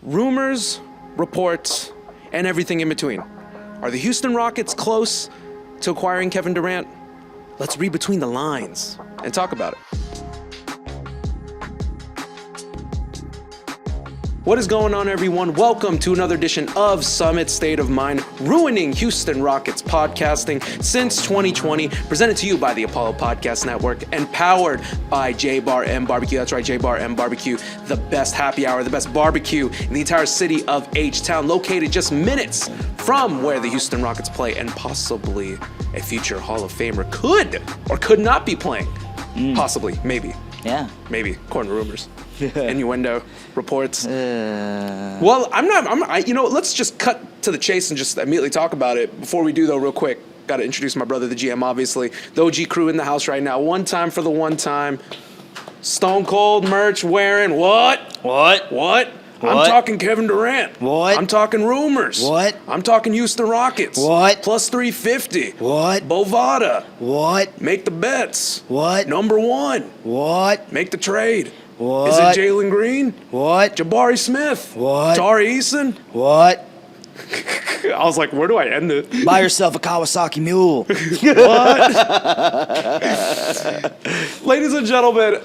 Rumors, reports, and everything in between. Are the Houston Rockets close to acquiring Kevin Durant? Let's read between the lines and talk about it. What is going on, everyone? Welcome to another edition of Summit State of Mind, ruining Houston Rockets podcasting since 2020, presented to you by the Apollo Podcast Network and powered by J-Bar M Barbecue. That's right, J-Bar M Barbecue, the best happy hour, the best barbecue in the entire city of H-Town, located just minutes from where the Houston Rockets play and possibly a future Hall of Famer could or could not be playing. Possibly, maybe. Yeah. Maybe, according to rumors. Innuendo, reports. Well, let's just cut to the chase and just immediately talk about it. Before we do, though, real quick, got to introduce my brother, the GM, obviously. The OG crew in the house right now. One time for the one time. Stone Cold merch wearing what? What? I'm talking Kevin Durant. What? I'm talking rumors. What? I'm talking Houston Rockets. What? Plus 350. What? Bovada. What? Make the bets. What? Number one. What? Make the trade. What? Is it Jalen Green? What? Jabari Smith? What? Tari Eason? What? I was like, where do I end it? Buy yourself a Kawasaki Mule. What? Ladies and gentlemen,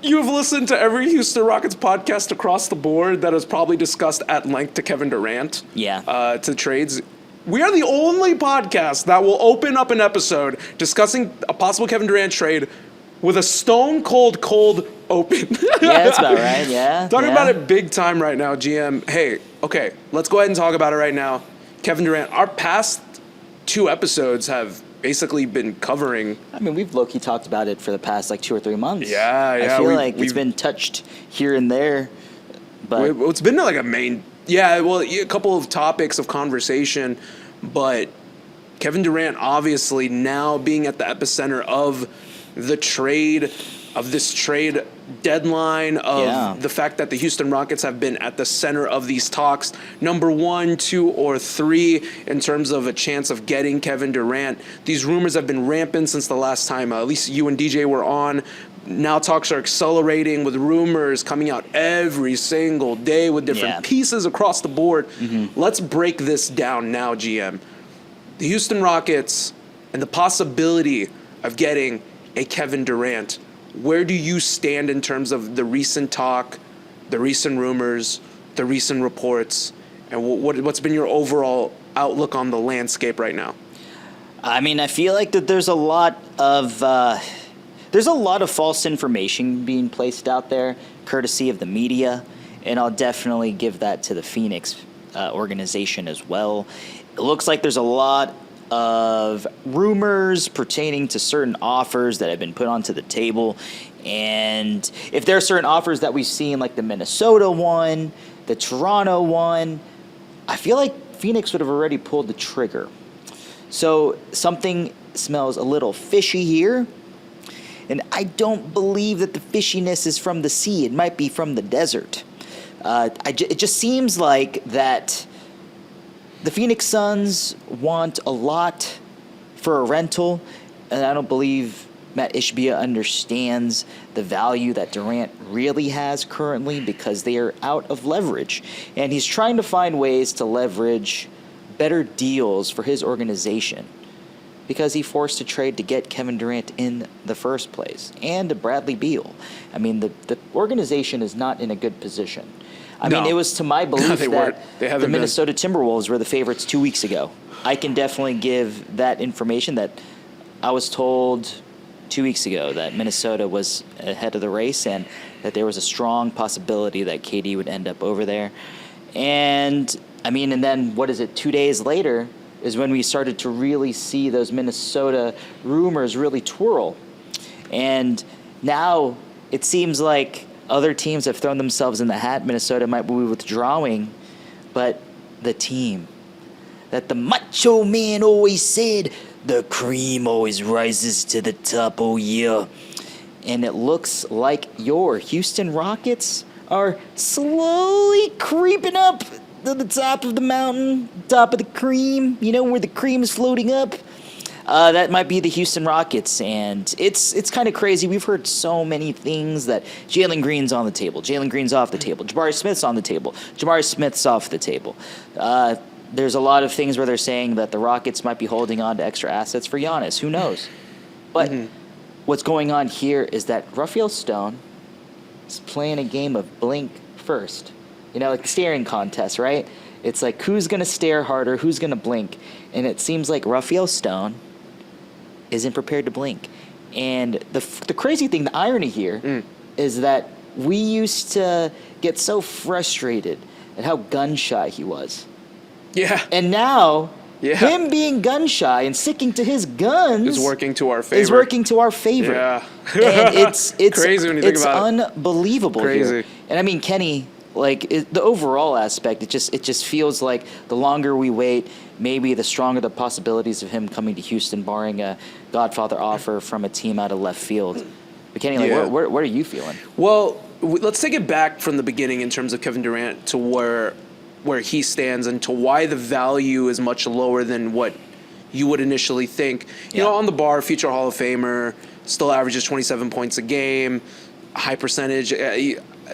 you have listened to every Houston Rockets podcast across the board that has probably discussed at length to Kevin Durant. Yeah. To trades. We are the only podcast that will open up an episode discussing a possible Kevin Durant trade with a stone cold open. Yeah, that's about right. Yeah. Talking about it big time right now, GM. Hey, okay, let's go ahead and talk about it right now. Kevin Durant, our past two episodes have basically been covering. I mean, we've low-key talked about it for the past 2 or 3 months. Yeah. I feel like it's been touched here and there, but it's been like a main. Yeah, well, a couple of topics of conversation, but Kevin Durant obviously now being at the epicenter of the trade, of this trade deadline, of the fact that the Houston Rockets have been at the center of these talks, number 1, 2, or 3 in terms of a chance of getting Kevin Durant. These rumors have been rampant since the last time at least you and DJ were on. Now talks are accelerating with rumors coming out every single day with different pieces across the board. Let's break this down now, GM. The Houston Rockets and the possibility of getting a Kevin Durant. Where do you stand in terms of the recent talk, the recent rumors, the recent reports, and what's been your overall outlook on the landscape right now? I mean, I feel like that there's a lot of false information being placed out there, courtesy of the media, and I'll definitely give that to the Phoenix organization as well. It looks like there's a lot of rumors pertaining to certain offers that have been put onto the table. And if there are certain offers that we've seen, like the Minnesota one, the Toronto one, I feel like Phoenix would have already pulled the trigger. So something smells a little fishy here. And I don't believe that the fishiness is from the sea. It might be from the desert. It just seems like that the Phoenix Suns want a lot for a rental, and I don't believe Matt Ishbia understands the value that Durant really has currently because they are out of leverage. And he's trying to find ways to leverage better deals for his organization because he forced a trade to get Kevin Durant in the first place and Bradley Beal. I mean, the organization is not in a good position. I mean, it was to my belief that the Minnesota Timberwolves were the favorites 2 weeks ago. I can definitely give that information that I was told 2 weeks ago that Minnesota was ahead of the race and that there was a strong possibility that KD would end up over there. And, I mean, and then, 2 days later is when we started to really see those Minnesota rumors really twirl. And now it seems like other teams have thrown themselves in the hat. Minnesota might be withdrawing, but the team that the macho man always said, the cream always rises to the top, oh yeah. And it looks like your Houston Rockets are slowly creeping up to the top of the mountain, top of the cream, where the cream is floating up. That might be the Houston Rockets, and it's kind of crazy. We've heard so many things that Jalen Green's on the table, Jalen Green's off the table, Jabari Smith's on the table, Jabari Smith's off the table. There's a lot of things where they're saying that the Rockets might be holding on to extra assets for Giannis. Who knows? But what's going on here is that Raphael Stone is playing a game of blink first. Like the staring contest, right? It's like who's going to stare harder, who's going to blink. And it seems like Raphael Stone isn't prepared to blink. And the crazy thing, the irony here, is that we used to get so frustrated at how gun-shy he was. Yeah. And now, him being gun-shy and sticking to his guns is working to our favor. Yeah. And it's crazy when you think about it. It's unbelievable Crazy. here. And I mean, Kenny, the overall aspect, it just feels like the longer we wait, maybe the stronger the possibilities of him coming to Houston, barring a Godfather offer from a team out of left field. But Kenny, what are you feeling? Well, let's take it back from the beginning in terms of Kevin Durant to where he stands and to why the value is much lower than what you would initially think. On the bar, future Hall of Famer, still averages 27 points a game, high percentage.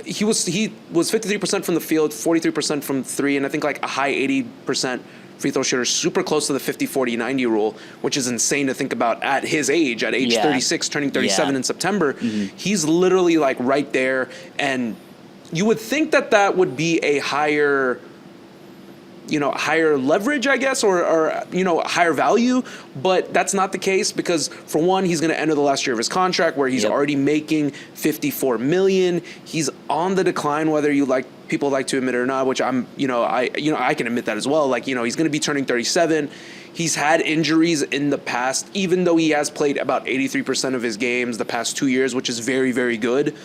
He was 53% from the field, 43% from three, and I think like a high 80% free throw shooter, super close to the 50-40-90 rule, which is insane to think about at his age, at age 36, turning 37 in September. He's literally like right there, and you would think that would be a higher leverage, I guess, or higher value, but that's not the case because for one, he's going to enter the last year of his contract where he's already making $54 million. He's on the decline, whether people like to admit it or not, which I can admit that as well. Like, he's going to be turning 37. He's had injuries in the past, even though he has played about 83% of his games the past 2 years, which is very, very good.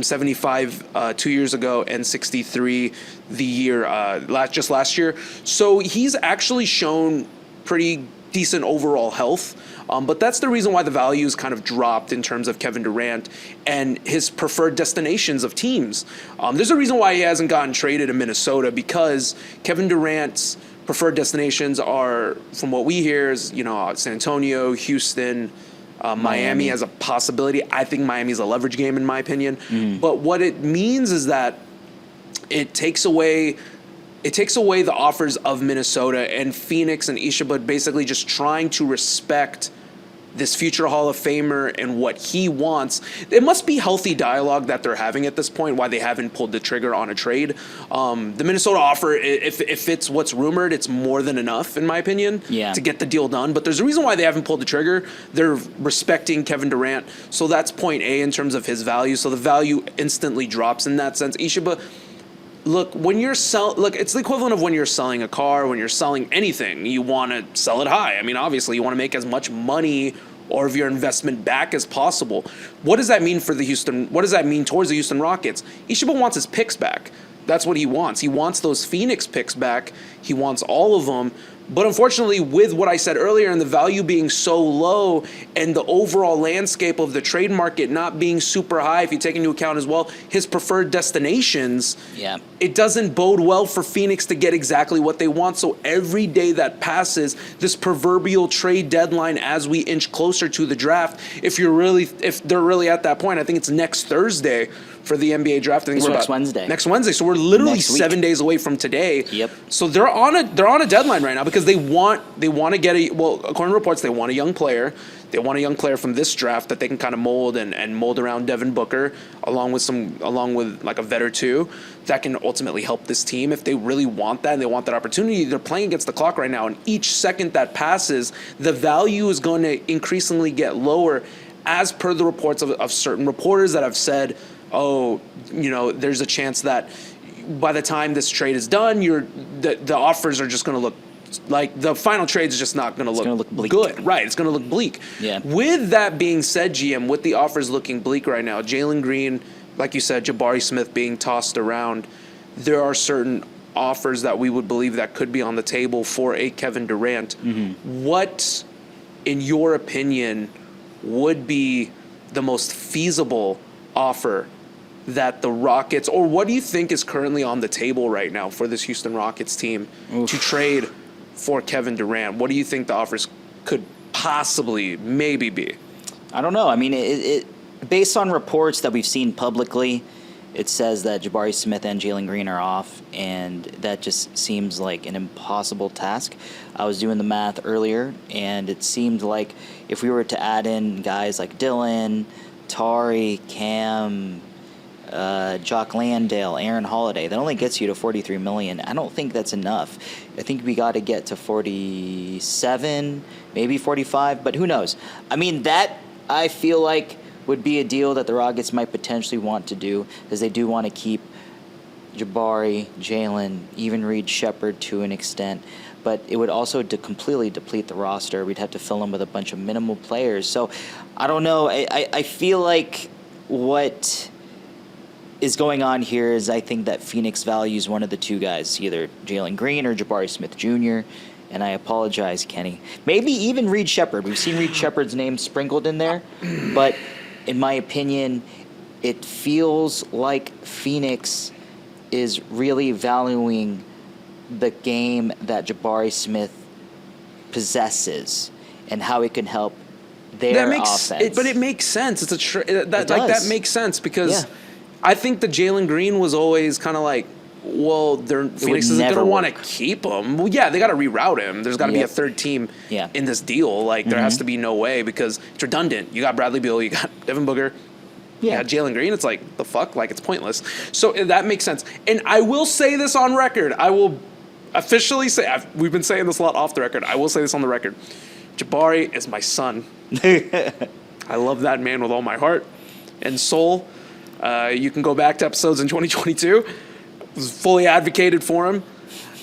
75 2 years ago and 63 the year just last year. So he's actually shown pretty decent overall health. But that's the reason why the values kind of dropped in terms of Kevin Durant and his preferred destinations of teams. There's a reason why he hasn't gotten traded to Minnesota, because Kevin Durant's preferred destinations are, from what we hear, is San Antonio, Houston, Miami as a possibility. I think Miami's a leverage game in my opinion. But what it means is that it takes away the offers of Minnesota and Phoenix and Ishaba basically just trying to respect this future Hall of Famer and what he wants. It must be healthy dialogue that they're having at this point, why they haven't pulled the trigger on a trade. The Minnesota offer, if it's what's rumored, it's more than enough, in my opinion, to get the deal done. But there's a reason why they haven't pulled the trigger. They're respecting Kevin Durant. So that's point A in terms of his value. So the value instantly drops in that sense. Ishaba, look, when you're it's the equivalent of when you're selling a car, when you're selling anything, you want to sell it high. I mean, obviously, you want to make as much money or of your investment back as possible. What does that mean for what does that mean towards the Houston Rockets? Ishaba wants his picks back. That's what he wants. He wants those Phoenix picks back. He wants all of them. But unfortunately, with what I said earlier and the value being so low and the overall landscape of the trade market not being super high, if you take into account as well his preferred destinations, it doesn't bode well for Phoenix to get exactly what they want. So every day that passes, this proverbial trade deadline as we inch closer to the draft, if they're really at that point, I think it's next Thursday for the NBA draft. I think next Wednesday. Next Wednesday. So we're literally 7 days away from today. So they're on a deadline right now because they want to get according to reports, they want a young player. They want a young player from this draft that they can kind of mold and mold around Devin Booker, along with like a vet or two that can ultimately help this team if they really want that and they want that opportunity. They're playing against the clock right now, and each second that passes, the value is going to increasingly get lower, as per the reports of certain reporters that have said, there's a chance that by the time this trade is done, the offers are just going to look like the final trade is just not going to look bleak. Good. Right, it's going to look bleak. With that being said, GM, with the offers looking bleak right now, Jalen Green, like you said, Jabari Smith being tossed around, there are certain offers that we would believe that could be on the table for a Kevin Durant. What, in your opinion, would be the most feasible offer that the Rockets, or what do you think is currently on the table right now for this Houston Rockets team to trade for Kevin Durant? What do you think the offers could possibly, maybe be? I don't know. I mean, it based on reports that we've seen publicly, it says that Jabari Smith and Jalen Green are off, and that just seems like an impossible task. I was doing the math earlier, and it seemed like if we were to add in guys like Dylan, Tari, Cam, Jock Landale, Aaron Holiday, that only gets you to $43 million. I don't think that's enough. I think we got to get to 47, maybe 45, but who knows? I mean, that I feel like would be a deal that the Rockets might potentially want to do, because they do want to keep Jabari, Jalen, even Reed Shepherd to an extent. But it would also completely deplete the roster. We'd have to fill them with a bunch of minimal players. So I don't know. I feel like what is going on here is I think that Phoenix values one of the two guys, either Jalen Green or Jabari Smith Jr., and I apologize, Kenny. Maybe even Reed Shepherd. We've seen Reed Shepherd's name sprinkled in there, but in my opinion, it feels like Phoenix is really valuing the game that Jabari Smith possesses and how it can help their offense. But it makes sense. It's that makes sense because I think the Jalen Green was always kind of like, well, Phoenix isn't going to want to keep him. Well, yeah, they got to reroute him. There's got to be a third team in this deal. Like, there has to be no way because it's redundant. You got Bradley Beal, you got Devin Booker, you got Jalen Green. It's like, the fuck? Like, it's pointless. So that makes sense. And I will say this on record. I will officially say, we've been saying this a lot off the record. I will say this on the record. Jabari is my son. I love that man with all my heart and soul. You can go back to episodes in 2022. Was fully advocated for him.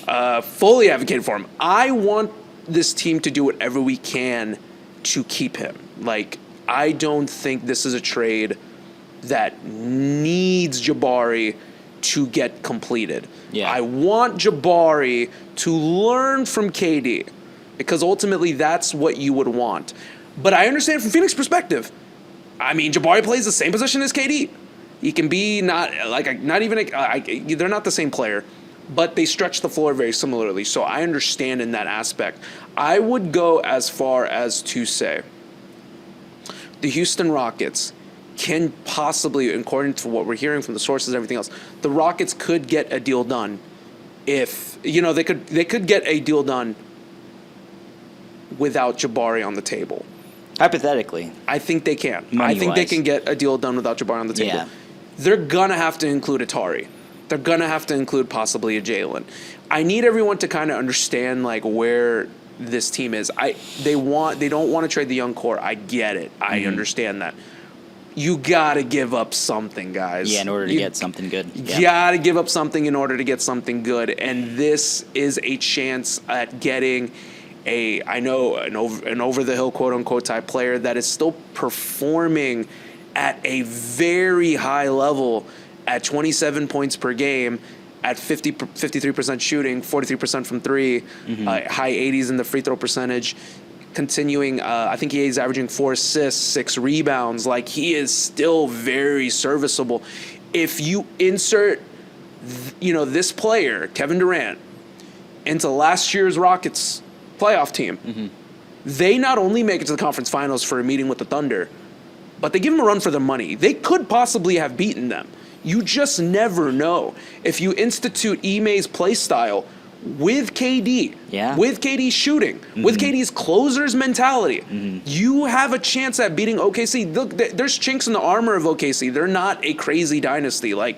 I want this team to do whatever we can to keep him. Like, I don't think this is a trade that needs Jabari to get completed. Yeah. I want Jabari to learn from KD because ultimately that's what you would want. But I understand from Phoenix perspective. I mean, Jabari plays the same position as KD. He can be they're not the same player, but they stretch the floor very similarly. So I understand in that aspect. I would go as far as to say the Houston Rockets can possibly, according to what we're hearing from the sources and everything else, the Rockets could get a deal done if, they could get a deal done without Jabari on the table. Hypothetically. I think they can. Money-wise. I think they can get a deal done without Jabari on the table. Yeah. They're going to have to include Atari. They're going to have to include possibly a Jalen. I need everyone to kind of understand like where this team is. They don't want to trade the young core. I get it. I understand that. You got to give up something, guys. Yeah, in order to get something good. You got to give up something in order to get something good. And this is a chance at getting an over-the-hill, quote-unquote, type player that is still performing at a very high level at 27 points per game, at 53% shooting, 43% from three, high 80s in the free throw percentage, continuing, I think he is averaging 4 assists, 6 rebounds. Like, he is still very serviceable. If you insert, this player, Kevin Durant, into last year's Rockets playoff team, they not only make it to the conference finals for a meeting with the Thunder, but they give them a run for their money. They could possibly have beaten them. You just never know. If you institute Ime's play style with KD, with KD's shooting, with KD's closer's mentality, you have a chance at beating OKC. Look, there's chinks in the armor of OKC. They're not a crazy dynasty. Like,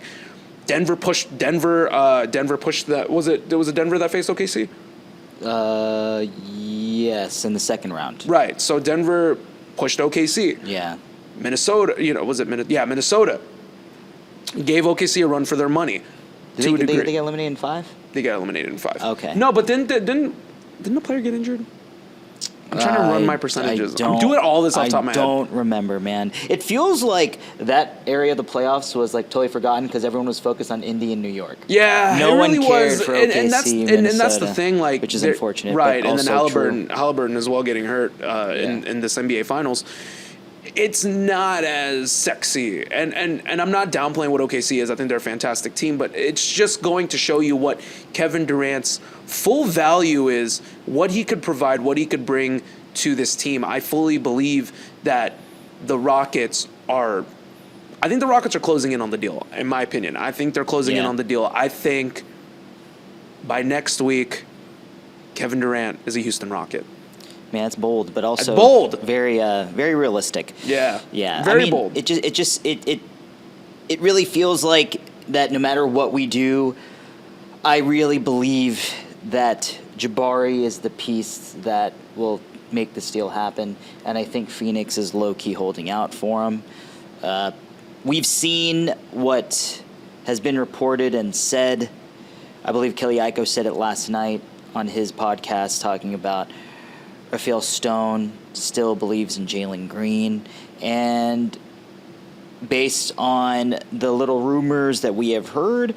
Denver pushed that. Was it Denver that faced OKC? Yes, in the second round. Right. So Denver pushed OKC. Yeah. Minnesota, Minnesota gave OKC a run for their money. Did they get eliminated in 5? They got eliminated in 5. Okay. No, but didn't the player get injured? I'm trying to run my percentages. I'm doing all this off the top of my head. I don't remember, man. It feels like that area of the playoffs was like totally forgotten because everyone was focused on Indy and New York. Yeah, no it really one cared was. for OKC, and that's the thing, like, which is unfortunate, right? But and then also Halliburton as well getting hurt in this NBA Finals. It's not as sexy, and I'm not downplaying what OKC is. I think they're a fantastic team, but it's just going to show you what Kevin Durant's full value is, what he could provide, what he could bring to this team. I fully believe that the Rockets are. I think the Rockets are closing in on the deal, in my opinion. I think they're closing in on the deal. I think by next week, Kevin Durant is a Houston Rocket. Man, it's bold, but also bold. Very, very realistic. Yeah, yeah. very I mean, bold. It really feels like that. No matter what we do, I really believe that Jabari is the piece that will make this deal happen, and I think Phoenix is low key holding out for him. We've seen what has been reported and said. I believe Kelly Iko said it last night on his podcast, talking about Raphael Stone still believes in Jalen Green. And based on the little rumors that we have heard,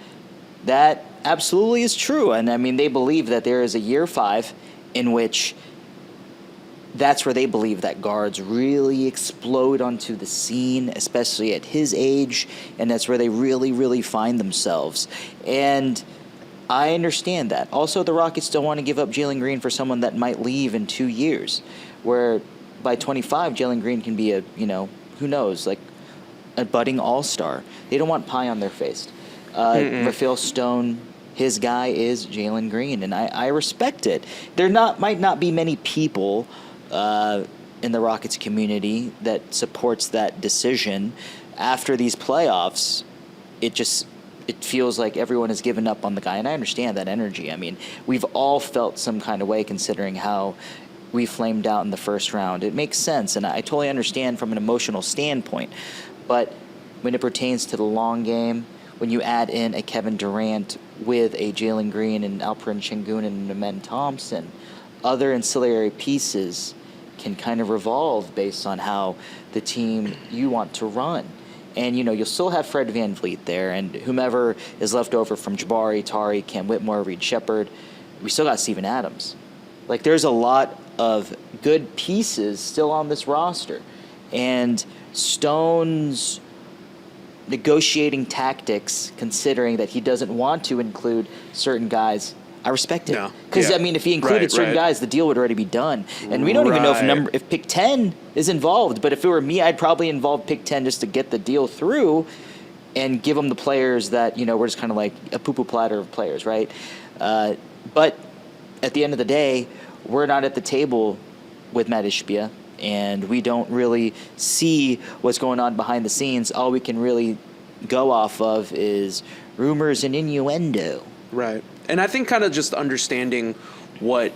that absolutely is true. And I mean, they believe that there is a year 5 in which that's where they believe that guards really explode onto the scene, especially at his age, and that's where they really, really find themselves. And I understand that. Also, the Rockets don't want to give up Jalen Green for someone that might leave in 2 years, where by 25, Jalen Green can be a, who knows, like a budding all-star. They don't want pie on their face. Raphael Stone, his guy is Jalen Green, and I respect it. There might not be many people in the Rockets community that supports that decision. After these playoffs, it feels like everyone has given up on the guy, and I understand that energy. I mean, we've all felt some kind of way considering how we flamed out in the first round. It makes sense, and I totally understand from an emotional standpoint. But when it pertains to the long game, when you add in a Kevin Durant with a Jalen Green and Alperen Şengün and Amen Thompson, other ancillary pieces can kind of revolve based on how the team you want to run. And, you'll still have Fred VanVleet there, and whomever is left over from Jabari, Tari, Cam Whitmore, Reed Shepherd. We still got Steven Adams. Like, there's a lot of good pieces still on this roster. And Stone's negotiating tactics, considering that he doesn't want to include certain guys, I respect it. Because, if he included certain guys, the deal would already be done. And we don't even know if pick 10 is involved. But if it were me, I'd probably involve pick 10 just to get the deal through and give them the players that, we're just kind of like a poo-poo platter of players, right? But at the end of the day, we're not at the table with Matt Ishbia, and we don't really see what's going on behind the scenes. All we can really go off of is rumors and innuendo. Right. And I think kind of just understanding what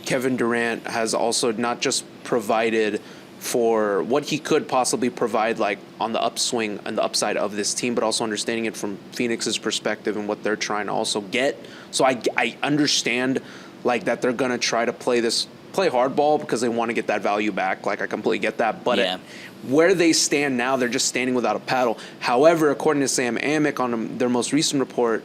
Kevin Durant has also not just provided for what he could possibly provide, like on the upswing and the upside of this team, but also understanding it from Phoenix's perspective and what they're trying to also get. So I understand like that they're going to try to play hardball because they want to get that value back. Like, I completely get that. But where they stand now, they're just standing without a paddle. However, according to Sam Amick on their most recent report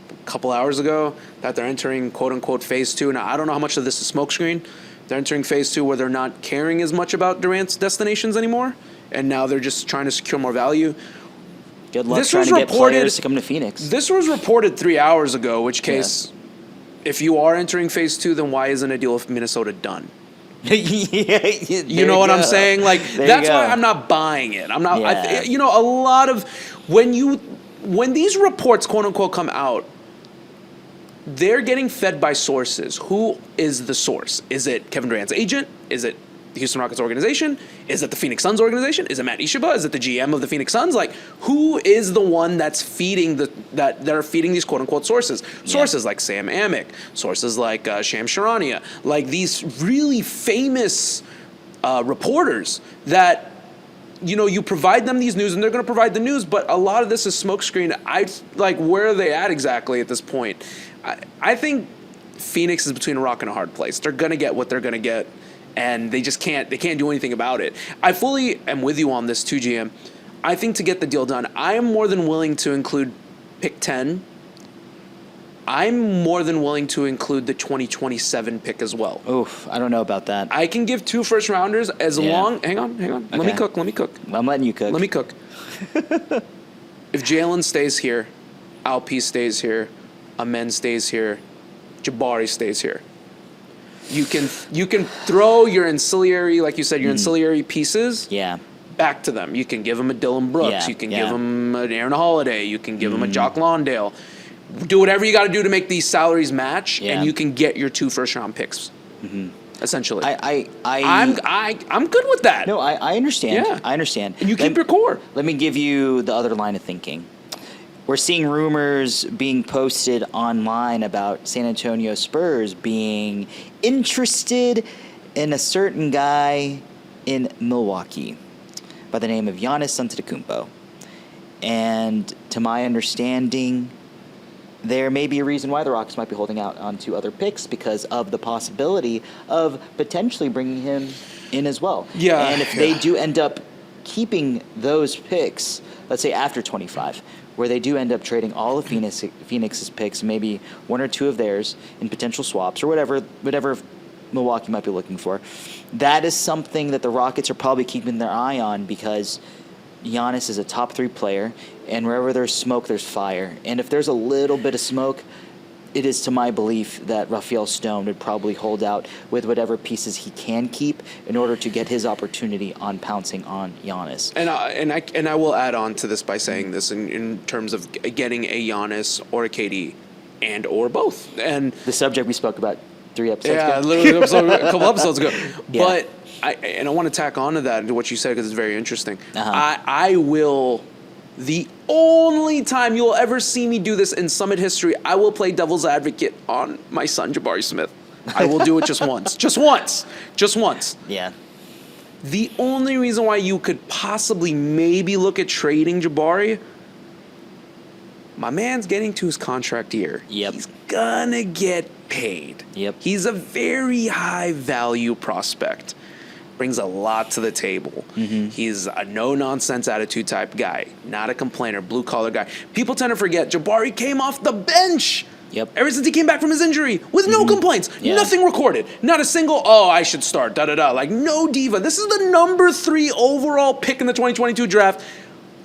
a couple hours ago, that they're entering quote-unquote phase 2. Now, I don't know how much of this is smokescreen. They're entering phase 2 where they're not caring as much about Durant's destinations anymore, and now they're just trying to secure more value. Good luck trying to get players to come to Phoenix. This was reported 3 hours ago, which case, if you are entering phase 2, then why isn't a deal with Minnesota done? You know what I'm saying? Like, that's why I'm not buying it. I'm not. A lot of when these reports quote unquote come out, they're getting fed by sources. Who is the source? Is it Kevin Durant's agent? Is it the Houston Rockets organization? Is it the Phoenix Suns organization? Is it Matt Ishbia? Is it the GM of the Phoenix Suns? Like, who is the one that's feeding that are feeding these quote unquote sources? Sources like Sam Amick, sources like Shams Charania, like these really famous reporters that you provide them these news and they're going to provide the news, but a lot of this is smokescreen. Where are they at exactly at this point? I think Phoenix is between a rock and a hard place. They're going to get what they're going to get, and they just can't do anything about it. I fully am with you on this too, GM. I think to get the deal done, I am more than willing to include pick 10. I'm more than willing to include the 2027 pick as well. Oof, I don't know about that. I can give 2 first rounders as long. Hang on. Okay. Let me cook. I'm letting you cook. Let me cook. If Jalen stays here, Alp stays here, Amen stays here, Jabari stays here. You can throw your ancillary, like you said, your ancillary pieces Yeah. back to them. You can give them a Dylan Brooks. Yeah, You can yeah. give them an Aaron Holiday. You can give them a Jock Lawndale. Do whatever you got to do to make these salaries match, Yeah. and you can get your 2 first-round picks. Essentially, I'm good with that. No, I understand. Yeah. I understand. And you keep your core. Let me give you the other line of thinking. We're seeing rumors being posted online about San Antonio Spurs being interested in a certain guy in Milwaukee by the name of Giannis Antetokounmpo. And to my understanding, there may be a reason why the Rockets might be holding out on 2 other picks because of the possibility of potentially bringing him in as well. Yeah, And if they do end up keeping those picks, let's say after 25, where they do end up trading all of Phoenix's picks, maybe 1 or 2 of theirs in potential swaps or whatever Milwaukee might be looking for, that is something that the Rockets are probably keeping their eye on because Giannis is a top 3 player, and wherever there's smoke, there's fire. And if there's a little bit of smoke, it is to my belief that Raphael Stone would probably hold out with whatever pieces he can keep in order to get his opportunity on pouncing on Giannis. And I will add on to this by saying this in terms of getting a Giannis or a KD and or both. And The subject we spoke about 3 episodes yeah, ago. literally a couple episodes ago. Yeah. But I want to tack on to that, to what you said, because it's very interesting. Uh-huh. I will, the only time you'll ever see me do this in Summit history, I will play devil's advocate on my son, Jabari Smith. I will do it just once. Just once. Just once. Yeah. The only reason why you could possibly maybe look at trading Jabari, my man's getting to his contract year. Yep. He's gonna get paid. Yep. He's a very high value prospect. Brings a lot to the table. He's a no-nonsense attitude type guy, not a complainer, blue-collar guy. People tend to forget Jabari came off the bench. Yep. Ever since he came back from his injury with no complaints, Yeah. nothing recorded, not a single, oh, I should start, da-da-da. Like, no diva. This is the number 3 overall pick in the 2022 draft.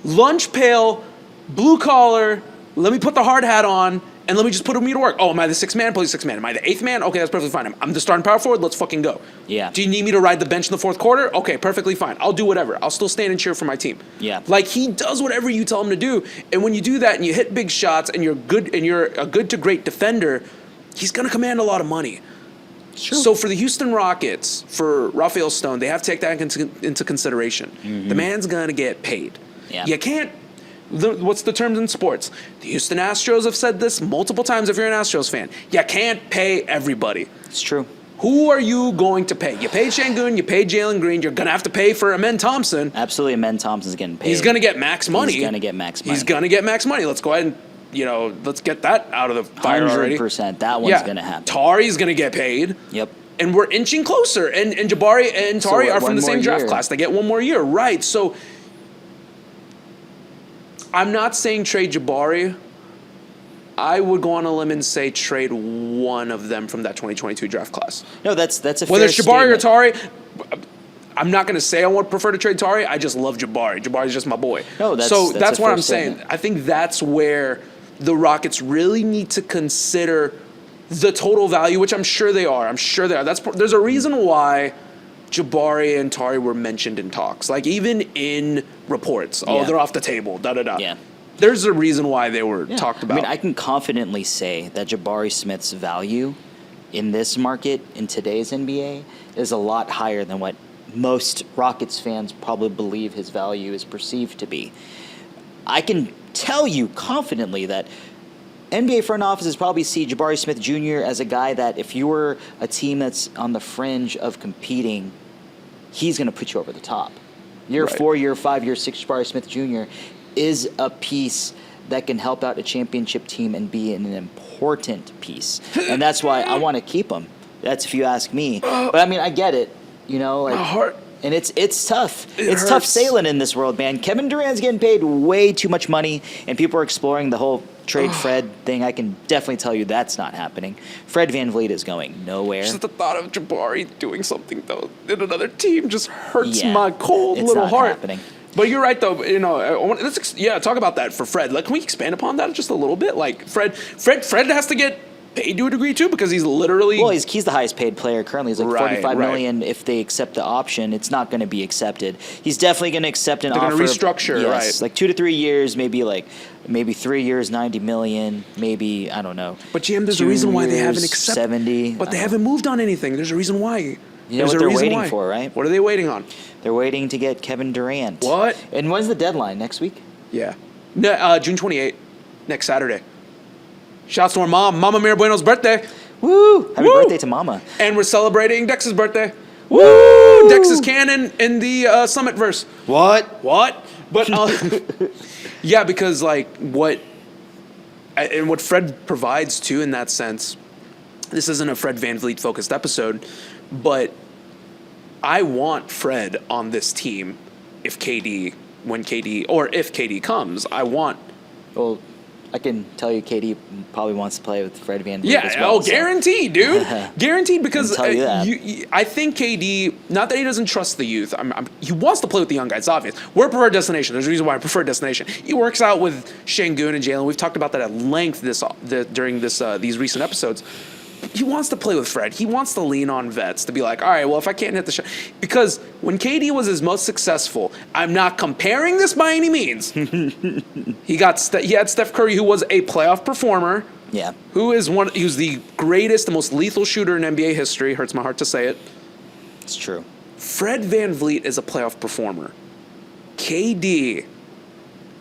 Lunch pail, blue-collar, let me put the hard hat on, and let me just put me to work. Oh, am I the 6th man? Play the 6th man. Am I the 8th man? Okay, that's perfectly fine. I'm the starting power forward. Let's fucking go. Yeah. Do you need me to ride the bench in the 4th quarter? Okay, perfectly fine. I'll do whatever. I'll still stand and cheer for my team. Yeah. Like, he does whatever you tell him to do. And when you do that and you hit big shots and you're a good to great defender, he's going to command a lot of money. Sure. So for the Houston Rockets, for Raphael Stone, they have to take that into consideration. The man's going to get paid. Yeah. You can't. What's the terms in sports? The Houston Astros have said this multiple times if you're an Astros fan. You can't pay everybody. It's true. Who are you going to pay? You paid Şengün, you paid Jalen Green, you're going to have to pay for Amen Thompson. Absolutely, Amen Thompson's getting paid. He's going to get max money. He's going to get max money. He's going to get max money. Let's go ahead and, let's get that out of the fire already. 100%. That one's going to happen. Tari's going to get paid. Yep. And we're inching closer. And Jabari and Tari are from the same draft year. class. They get 1 more year. Right. So I'm not saying trade Jabari. I would go on a limb and say trade one of them from that 2022 draft class. No, that's a fair Whether it's Jabari or statement. Tari, I'm not going to say I would prefer to trade Tari. I just love Jabari. Jabari's just my boy. No, that's so a that's what fair I'm saying. statement. I think that's where the Rockets really need to consider the total value, which I'm sure they are. There's a reason why Jabari and Tari were mentioned in talks. Like, even in reports. Oh, Yeah. they're off the table, da-da-da. Yeah. There's a reason why they were talked about. I mean, I can confidently say that Jabari Smith's value in this market, in today's NBA, is a lot higher than what most Rockets fans probably believe his value is perceived to be. I can tell you confidently that NBA front offices probably see Jabari Smith Jr. as a guy that if you were a team that's on the fringe of competing, he's going to put you over the top. Year Right. 4, year 5, year 6 Jabari Smith Jr. is a piece that can help out a championship team and be an important piece. And that's why I want to keep him. That's if you ask me. But I mean, I get it. My heart. And it's tough. It's hurts. tough sailing in this world, man. Kevin Durant's getting paid way too much money, and people are exploring the whole trade Fred thing. I can definitely tell you that's not happening. Fred VanVleet is going nowhere. Just the thought of Jabari doing something, though, in another team just hurts Yeah, my cold it's little not heart. happening. But you're right, though. Let's talk about that for Fred. Like, can we expand upon that just a little bit? Like, Fred has to get paid to a degree too, because he's literally. Well, he's the highest paid player currently. He's like Right, $45 right. million. If they accept the option, it's not going to be accepted. He's definitely going to accept an They're offer. gonna restructure, yes, right. like 2 to 3 years, maybe 3 years, $90 million, maybe, I don't know. But GM, there's a 2 reason why they years, haven't accepted. 70. But they I don't haven't moved on anything. There's a reason why. You know There's what a they're reason waiting why. for, right? What are they waiting on? They're waiting to get Kevin Durant. What? And when's the deadline? Next week? Yeah. No, June 28th, next Saturday. Shouts to our mom, Mama Mirabueno's birthday. Woo! Happy Woo! birthday to Mama. And we're celebrating Dex's birthday. Woo! Dex is canon in the Summit verse. What? But yeah, because like what Fred provides too in that sense. This isn't a Fred VanVleet focused episode, but I want Fred on this team if KD comes. I want. Well, I can tell you KD probably wants to play with Fred VanVleet Yeah, as well. guaranteed, dude. Guaranteed, because tell you that. I think KD, not that he doesn't trust the youth, he wants to play with the young guys, it's obvious. We're a preferred destination. There's a reason why I prefer destination. He works out with Şengün and Jalen. We've talked about that at length during these recent episodes. He wants to play with Fred. He wants to lean on vets to be like, all right, well, if I can't hit the shot. Because when KD was his most successful, I'm not comparing this by any means. He had Steph Curry, who was a playoff performer. Yeah. He was the greatest, the most lethal shooter in NBA history. Hurts my heart to say it. It's true. Fred VanVleet is a playoff performer. KD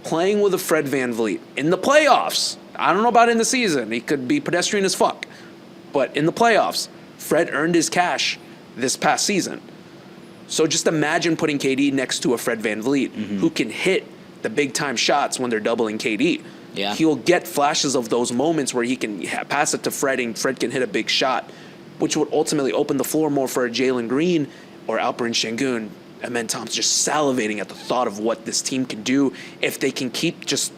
playing with a Fred VanVleet in the playoffs. I don't know about in the season. He could be pedestrian as fuck. But in the playoffs, Fred earned his cash this past season. So just imagine putting KD next to a Fred VanVleet who can hit the big-time shots when they're doubling KD. Yeah. He'll get flashes of those moments where he can pass it to Fred and Fred can hit a big shot, which would ultimately open the floor more for a Jalen Green or Alperen Şengün. And then Tom's just salivating at the thought of what this team can do if they can keep just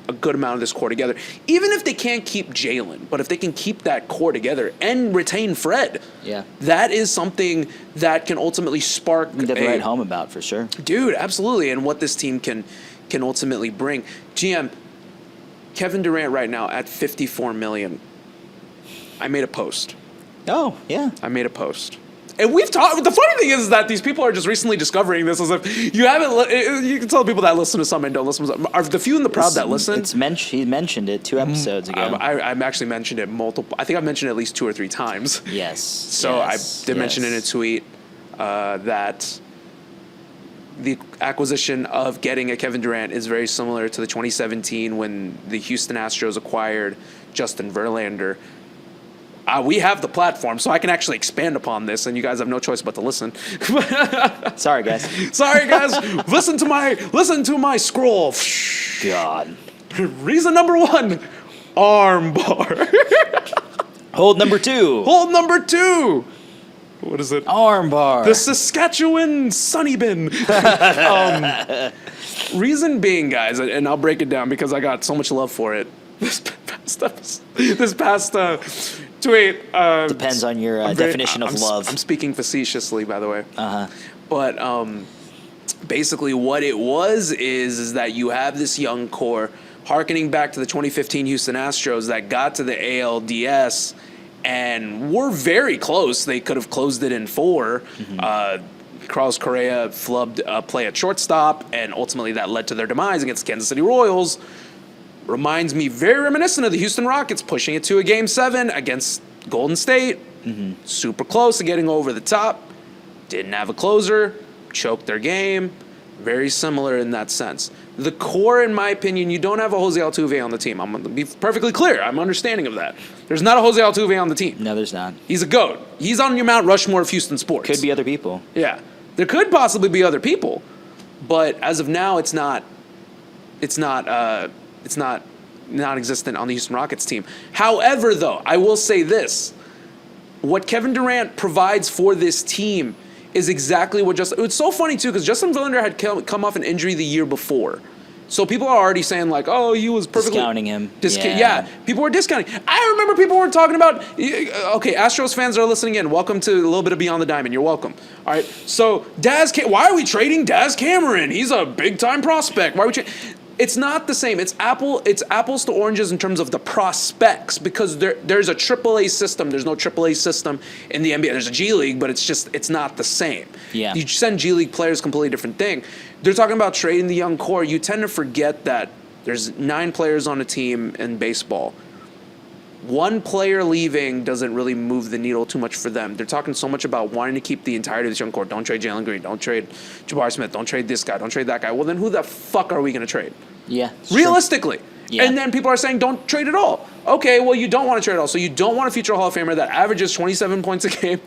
a good amount of this core together. Even if they can't keep Jalen, but if they can keep that core together and retain Fred, Yeah. that is something that can ultimately spark You can definitely write home about for sure. Dude, absolutely. And what this team can ultimately bring. GM, Kevin Durant right now at $54 million. I made a post. Oh, yeah. And we've talked. The funny thing is that these people are just recently discovering this. As if you haven't. You can tell people that listen to some and don't listen to some. Are the few and the proud that listen? He mentioned it 2 episodes ago. I've actually mentioned it multiple. I think I've mentioned it at least 2 or 3 times. Yes. So yes, I did mention in a tweet that the acquisition of getting a Kevin Durant is very similar to the 2017 when the Houston Astros acquired Justin Verlander. We have the platform, so I can actually expand upon this, and you guys have no choice but to listen. Sorry, guys. Sorry, guys. Listen to my scroll. God. Reason number 1, arm bar. Hold number 2. Hold number 2. What is it? Arm bar. The Saskatchewan Sunny Bin. Reason being, guys, and I'll break it down because I got so much love for it. This past tweet. Depends on your definition of love. I'm speaking facetiously, by the way. Uh-huh. But basically what it was is that you have this young core, hearkening back to the 2015 Houston Astros that got to the ALDS and were very close. They could have closed it in 4. Carlos Correa flubbed a play at shortstop, and ultimately that led to their demise against the Kansas City Royals. Reminds me very reminiscent of the Houston Rockets pushing it to a Game 7 against Golden State. Super close to getting over the top. Didn't have a closer. Choked their game. Very similar in that sense. The core, in my opinion, you don't have a Jose Altuve on the team. I'm going to be perfectly clear. I'm understanding of that. There's not a Jose Altuve on the team. No, there's not. He's a GOAT. He's on your Mount Rushmore of Houston sports. Could be other people. Yeah. There could possibly be other people. But as of now, it's not non-existent on the Houston Rockets team. However, though, I will say this. What Kevin Durant provides for this team is exactly what it's so funny, too, because Justin Verlander had come off an injury the year before. So people are already saying, like, oh, he was perfectly... Discounting him. Yeah, people were discounting. I remember people were talking about... Okay, Astros fans that are listening in, welcome to a little bit of Beyond the Diamond. You're welcome. All right, so why are we trading Daz Cameron? He's a big-time prospect. Why are we trading... It's not the same. It's apples to oranges in terms of the prospects, because there's a AAA system. There's no AAA system in the NBA. There's a G League, but it's not the same. Yeah. You send G League players, completely different thing. They're talking about trading the young core. You tend to forget that there's 9 players on a team in baseball. One player leaving doesn't really move the needle too much for them. They're talking so much about wanting to keep the entirety of this young core. Don't trade Jalen Green. Don't trade Jabari Smith. Don't trade this guy. Don't trade that guy. Well, then who the fuck are we going to trade? Yeah. Realistically. Yeah. And then people are saying don't trade at all. Okay, well, you don't want to trade at all. So you don't want a future Hall of Famer that averages 27 points a game.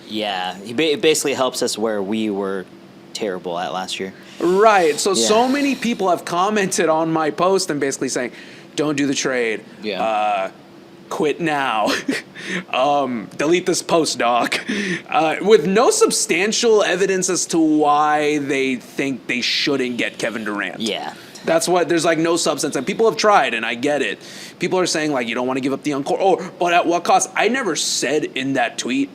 Yeah. It basically helps us where we were terrible at last year. Right. So Yeah. many people have commented on my post and basically saying, don't do the trade. Yeah. Quit now. Delete this post, doc. With no substantial evidence as to why they think they shouldn't get Kevin Durant. Yeah. That's what, there's like no substance. And people have tried, and I get it. People are saying, like, you don't want to give up the young core. Oh, but at what cost? I never said in that tweet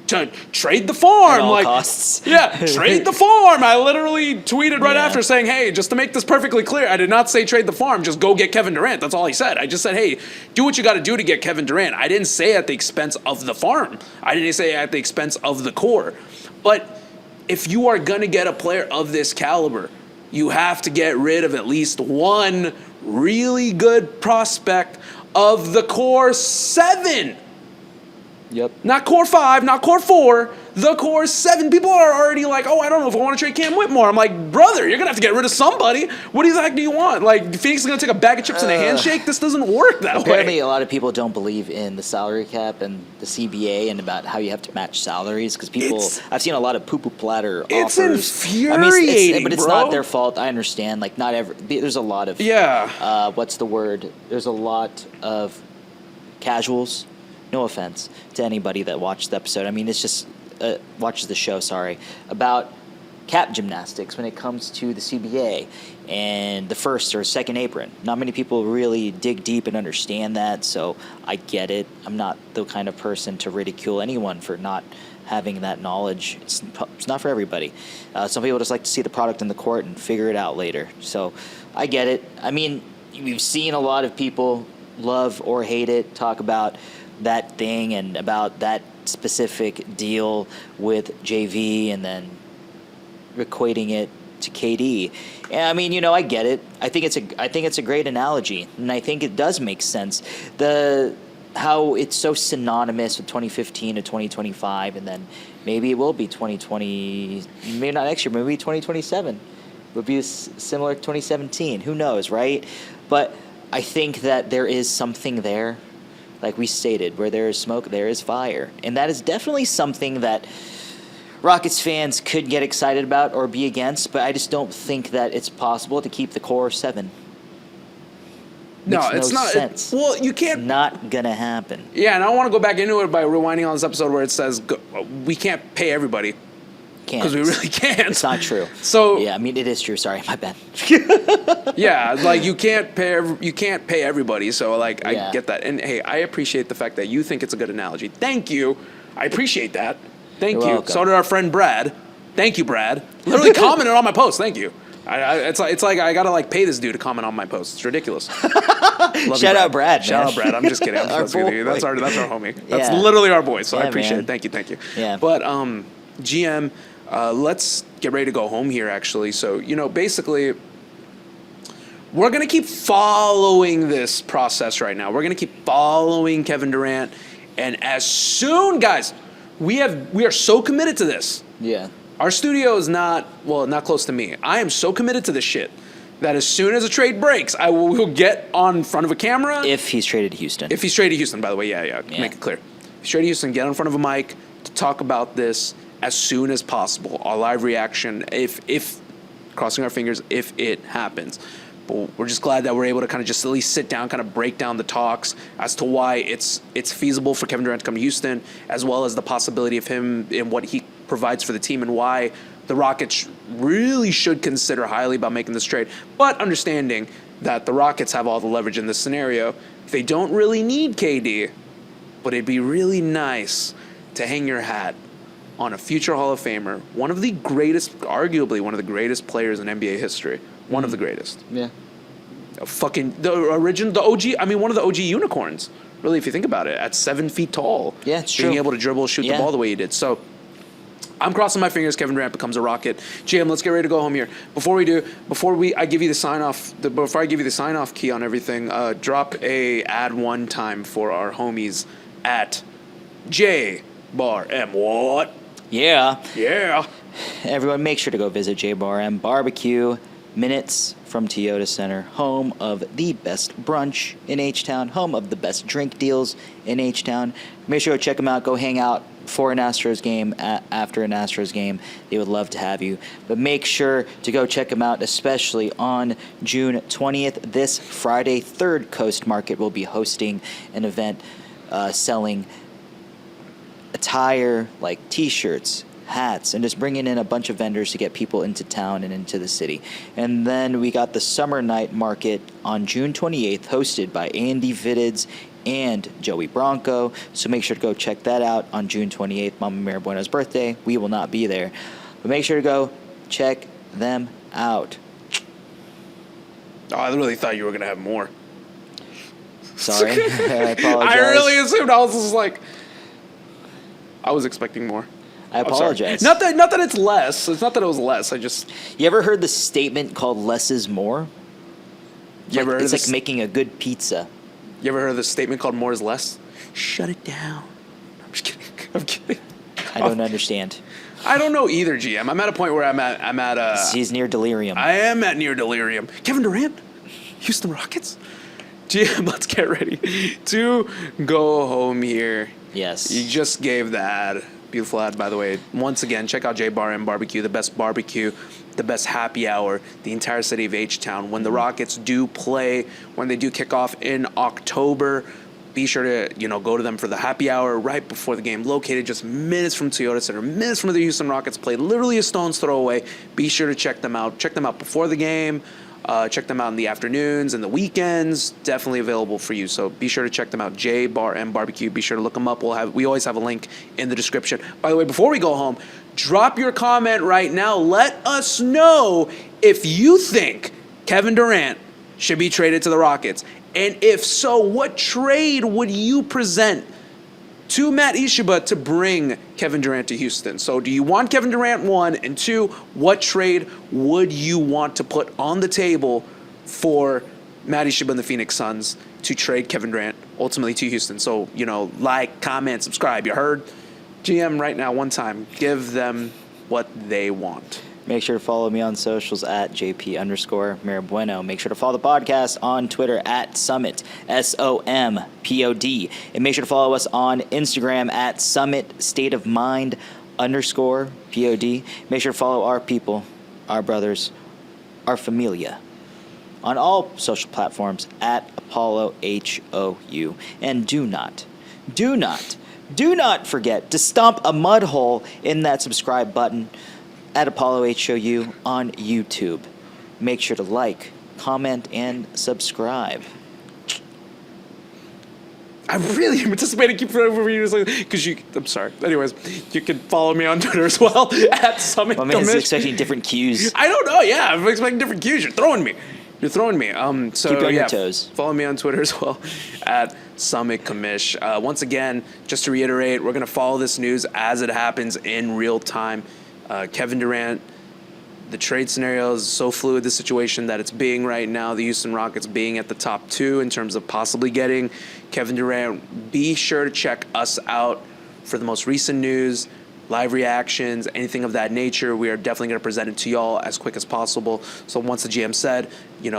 to trade the farm. At all like, costs. Yeah, trade the farm. I literally tweeted right Yeah. after saying, hey, just to make this perfectly clear, I did not say trade the farm, just go get Kevin Durant. That's all I said. I just said, hey, do what you got to do to get Kevin Durant. I didn't say at the expense of the farm. I didn't say at the expense of the core. But if you are going to get a player of this caliber, you have to get rid of at least one really good prospect of the core 7. Yep. Not core 5, not core 4, the core 7. People are already like, oh, I don't know if I want to trade Cam Whitmore. I'm like, brother, you're going to have to get rid of somebody. What the heck do you want? Like, Phoenix is going to take a bag of chips and a handshake? This doesn't work that Apparently, way. a lot of people don't believe in the salary cap and the CBA and about how you have to match salaries because people. I've seen a lot of poo-poo platter It's offers. infuriating, but it's bro. not their fault. I understand. Like, not every. There's a lot of. Yeah. What's the word? There's a lot of casuals. No offense to anybody that watched the episode. I mean, it's just watches the show. Sorry, about cap gymnastics when it comes to the CBA and the first or second apron. Not many people really dig deep and understand that, so I get it. I'm not the kind of person to ridicule anyone for not having that knowledge. It's not for everybody. Some people just like to see the product in the court and figure it out later. So I get it. I mean, we've seen a lot of people love or hate it, talk about that thing and about that specific deal with JV and then equating it to KD. And I mean, I get it. I think it's a great analogy, and I think it does make sense. How it's so synonymous with 2015 to 2025, and then maybe it will be 2020, maybe not next year, maybe 2027. It would be similar to 2017. Who knows, right? But I think that there is something there. Like we stated, where there is smoke, there is fire. And that is definitely something that Rockets fans could get excited about or be against, but I just don't think that it's possible to keep the core 7. No, Makes it's not. sense. Well, you can't. Not going to happen. Yeah, and I want to go back into it by rewinding on this episode where it says we can't pay everybody. Can't. Because we really can't. It's not true. So yeah, I mean, it is true. Sorry, my bad. yeah, like you can't pay everybody. So like I Yeah. get that, and hey, I appreciate the fact that you think it's a good analogy. Thank you. I appreciate that. Thank You're you. welcome. So did our friend Brad. Thank you, Brad. Literally commented on my post. Thank you. It's like I gotta like pay this dude to comment on my post. It's ridiculous. Love Shout you, out Brad, Shout man. out Brad. I'm just kidding. I'm Our just with you. boy. That's our homie. That's Yeah. literally our boy. So I Yeah, appreciate man. it. Thank you. Yeah. But GM, let's get ready to go home here. Actually, so basically, we're gonna keep following this process right now. We're gonna keep following Kevin Durant, and as soon, guys, we are so committed to this. Yeah. Our studio is not close to me. I am so committed to this shit that as soon as a trade breaks, we'll get on front of a camera. If he's traded to Houston. If he's traded to Houston, by the way, yeah. Make it clear. If he's traded to Houston, get in front of a mic to talk about this as soon as possible. Our live reaction, if crossing our fingers, if it happens. But we're just glad that we're able to kind of just at least sit down, kind of break down the talks as to why it's feasible for Kevin Durant to come to Houston, as well as the possibility of him and what he provides for the team and why the Rockets really should consider highly about making this trade. But understanding that the Rockets have all the leverage in this scenario, they don't really need KD, but it'd be really nice to hang your hat on a future Hall of Famer, one of the greatest, arguably one of the greatest players in NBA history. One of the greatest. Yeah. the OG. I mean, one of the OG unicorns. Really, if you think about it, at 7 feet tall. Yeah, it's being true. able to dribble, shoot the ball the way he did. So I'm crossing my fingers. Kevin Durant becomes a Rocket. GM, let's get ready to go home here. Before I give you the sign off key on everything, drop a ad one time for our homies at J Bar M. What? Yeah. Yeah. Everyone, make sure to go visit J Bar M Barbecue, minutes from Toyota Center, home of the best brunch in H-Town, home of the best drink deals in H-Town. Make sure to check them out. Go hang out for an Astros game, after an Astros game. They would love to have you. But make sure to go check them out, especially on June 20th. This Friday, Third Coast Market will be hosting an event selling attire like T-shirts, hats, and just bringing in a bunch of vendors to get people into town and into the city. And then we got the Summer Night Market on June 28th, hosted by Andy Viddids and Joey Bronco. So make sure to go check that out on June 28th, Mama Mary Bueno's birthday. We will not be there. But make sure to go check them out. Oh, I really thought you were going to have more. Sorry. I apologize. I really assumed. I was just like, I was expecting more. I apologize. Not that it's less. It's not that it was less. You ever heard the statement called "less is more"? It's like making a good pizza. You ever heard of the statement called "more is less"? Shut it down. I'm just kidding. I'm kidding. I don't understand. I don't know either, GM. I'm at a point where I'm at. He's near delirium. I am at near delirium. Kevin Durant, Houston Rockets. GM, let's get ready to go home here. Yes. You just gave the ad. Beautiful ad, by the way. Once again, check out J Bar M Barbecue, the best barbecue, the best happy hour, the entire city of H-Town. When the Rockets do play, when they do kick off in October, be sure to go to them for the happy hour right before the game. Located just minutes from Toyota Center, minutes from where the Houston Rockets play, literally a stone's throw away. Be sure to check them out. Check them out before the game. Check them out in the afternoons and the weekends. Definitely available for you. So be sure to check them out. J Bar M Barbecue. Be sure to look them up. We always have a link in the description. By the way, before we go home, drop your comment right now. Let us know if you think Kevin Durant should be traded to the Rockets. And if so, what trade would you present to Matt Ishiba to bring Kevin Durant to Houston? So do you want Kevin Durant, 1? And 2, what trade would you want to put on the table for Matt Ishiba and the Phoenix Suns to trade Kevin Durant ultimately to Houston? So, like, comment, subscribe. You heard? GM right now, one time. Give them what they want. Make sure to follow me on socials at JP_Marabueno. Make sure to follow the podcast on Twitter at Summit, SOMPOD. And make sure to follow us on Instagram at Summit State of Mind _POD. Make sure to follow our people, our brothers, our familia on all social platforms at Apollo HOU. And do not forget to stomp a mud hole in that subscribe button at Apollo HOU on YouTube. Make sure to like, comment, and subscribe. I really am anticipating keep over you because I'm sorry. Anyways, you can follow me on Twitter as well at Summit. My man is expecting different cues. I don't know. Yeah, I'm expecting different cues. You're throwing me. So keep you on your toes. Follow me on Twitter as well at Summit Commish. Once again, just to reiterate, we're gonna follow this news as it happens in real time. Kevin Durant, the trade scenario is so fluid, the situation that it's being right now, the Houston Rockets being at the top 2 in terms of possibly getting Kevin Durant. Be sure to check us out for the most recent news, live reactions, anything of that nature. We are definitely going to present it to y'all as quick as possible. So once the GM said,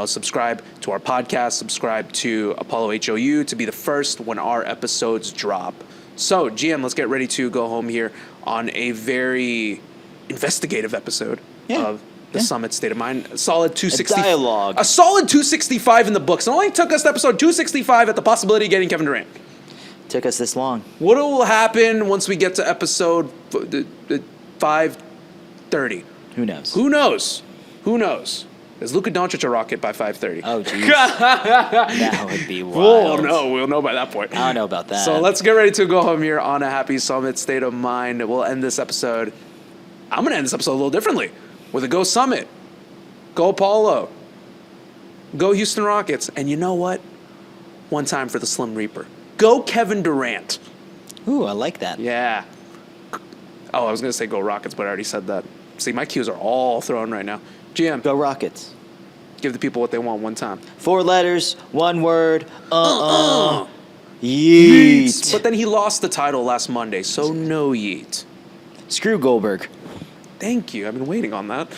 subscribe to our podcast, subscribe to Apollo HOU to be the first when our episodes drop. So GM, let's get ready to go home here on a very investigative episode of the Summit State of Mind. A solid 260. A dialogue. A solid 265 in the books. It only took us to episode 265 at the possibility of getting Kevin Durant. Took us this long. What will happen once we get to episode 530? Who knows? Who knows? Is Luka Doncic a Rocket by 530? Oh, jeez. That would be wild. We'll know by that point. I don't know about that. So let's get ready to go home here on a happy Summit State of Mind. We'll end this episode. I'm going to end this episode a little differently with a Go Summit. Go Apollo. Go Houston Rockets. And you know what? One time for the Slim Reaper. Go Kevin Durant. Ooh, I like that. Yeah. Oh, I was going to say go Rockets, but I already said that. See, my cues are all thrown right now. GM, Go Rockets. give the people what they want one time. 4 letters, 1 word. Yeet. But then he lost the title last Monday, so no yeet. Screw Goldberg. Thank you. I've been waiting on that.